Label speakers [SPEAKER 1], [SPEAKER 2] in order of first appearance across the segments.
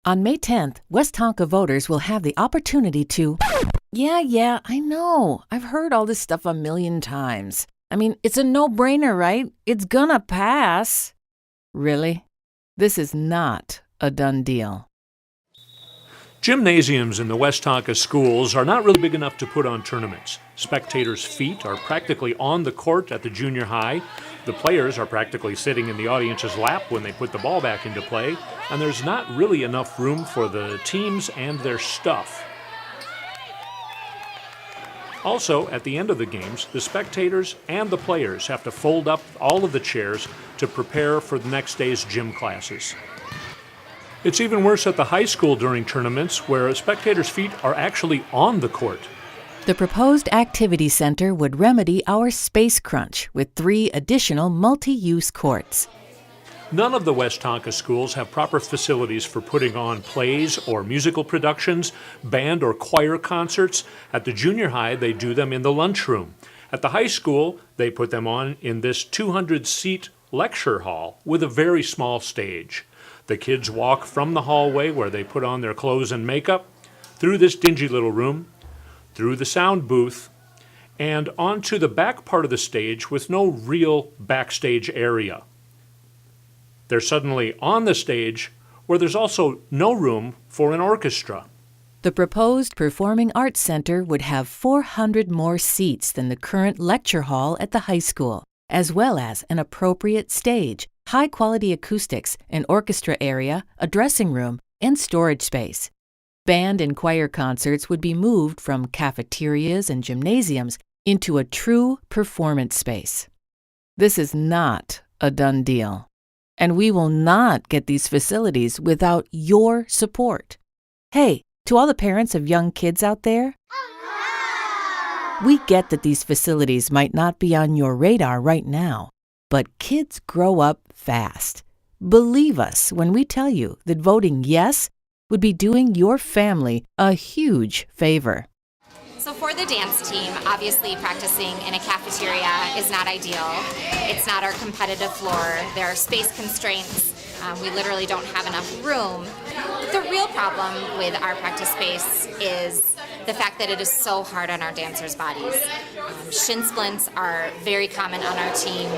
[SPEAKER 1] On May 10th, Westonka voters will have the opportunity to... Yeah, I know. I've heard all this stuff a million times. I mean, it's a no-brainer, right? It's gonna pass. Really? This is not a done deal.
[SPEAKER 2] Gymnasiums in the Westonka schools are not really big enough to put on tournaments. Spectators' feet are practically on the court at the junior high. The players are practically sitting in the audience's lap when they put the ball back into play, and there's not really enough room for the teams and their stuff. Also, at the end of the games, the spectators and the players have to fold up all of the chairs to prepare for the next day's gym classes. It's even worse at the high school during tournaments, where spectators' feet are actually on the court.
[SPEAKER 1] The proposed activity center would remedy our space crunch with 3 additional multi-use courts.
[SPEAKER 2] None of the Westonka schools have proper facilities for putting on plays or musical productions, band or choir concerts. At the junior high, they do them in the lunchroom. At the high school, they put them on in this 200-seat lecture hall with a very small stage. The kids walk from the hallway where they put on their clothes and makeup, through this dingy little room, through the sound booth, and onto the back part of the stage with no real backstage area. They're suddenly on the stage where there's also no room for an orchestra.
[SPEAKER 1] The proposed Performing Arts Center would have 400 more seats than the current lecture hall at the high school, as well as an appropriate stage, high-quality acoustics, an orchestra area, a dressing room, and storage space. Band and choir concerts would be moved from cafeterias and gymnasiums into a true performance space. This is not a done deal, and we will not get these facilities without your support. Hey, to all the parents of young kids out there, we get that these facilities might not be on your radar right now, but kids grow up fast. Believe us when we tell you that voting yes would be doing your family a huge favor.
[SPEAKER 3] So for the dance team, obviously practicing in a cafeteria is not ideal. It's not our competitive floor. There are space constraints. We literally don't have enough room. The real problem with our practice space is the fact that it is so hard on our dancers' bodies. Shin splints are very common on our team.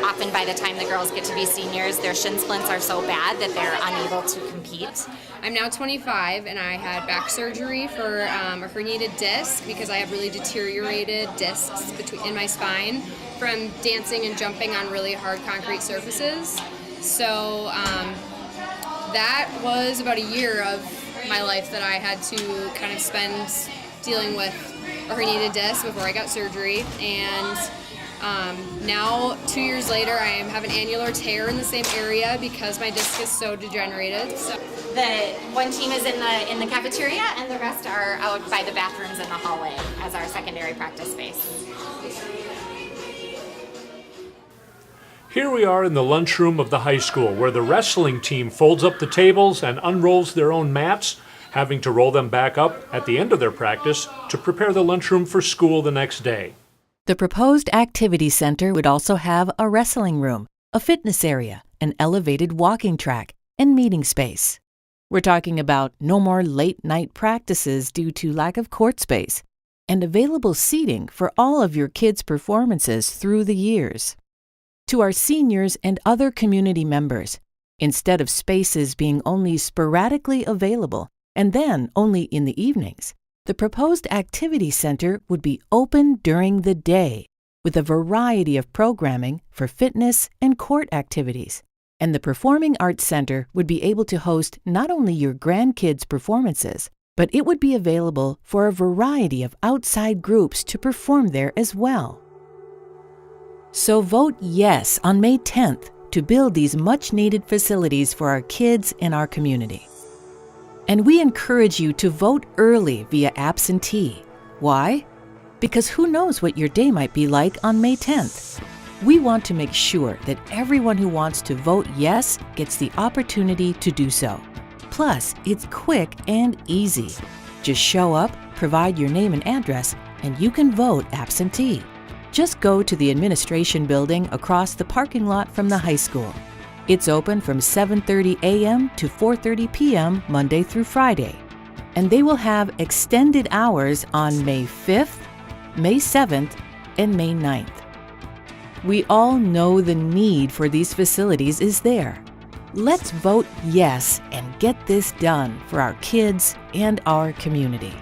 [SPEAKER 3] Often by the time the girls get to be seniors, their shin splints are so bad that they're unable to compete.
[SPEAKER 4] I'm now 25 and I had back surgery for a herniated disc because I have really deteriorated discs in my spine from dancing and jumping on really hard concrete surfaces. So that was about a year of my life that I had to kind of spend dealing with a herniated disc before I got surgery. And now, 2 years later, I have an annular tear in the same area because my disc is so degenerated. So
[SPEAKER 3] The one team is in the cafeteria and the rest are out by the bathrooms in the hallway as our secondary practice space.
[SPEAKER 2] Here we are in the lunchroom of the high school, where the wrestling team folds up the tables and unrolls their own mats, having to roll them back up at the end of their practice to prepare the lunchroom for school the next day.
[SPEAKER 1] The proposed activity center would also have a wrestling room, a fitness area, an elevated walking track, and meeting space. We're talking about no more late-night practices due to lack of court space, and available seating for all of your kids' performances through the years. To our seniors and other community members, instead of spaces being only sporadically available and then only in the evenings, the proposed activity center would be open during the day with a variety of programming for fitness and court activities. And the Performing Arts Center would be able to host not only your grandkids' performances, but it would be available for a variety of outside groups to perform there as well. So vote yes on May 10th to build these much-needed facilities for our kids in our community. And we encourage you to vote early via absentee. Why? Because who knows what your day might be like on May 10th. We want to make sure that everyone who wants to vote yes gets the opportunity to do so. Plus, it's quick and easy. Just show up, provide your name and address, and you can vote absentee. Just go to the administration building across the parking lot from the high school. It's open from 7:30 a.m. to 4:30 p.m. Monday through Friday, and they will have extended hours on May 5th, May 7th, and May 9th. We all know the need for these facilities is there. Let's vote yes and get this done for our kids and our community.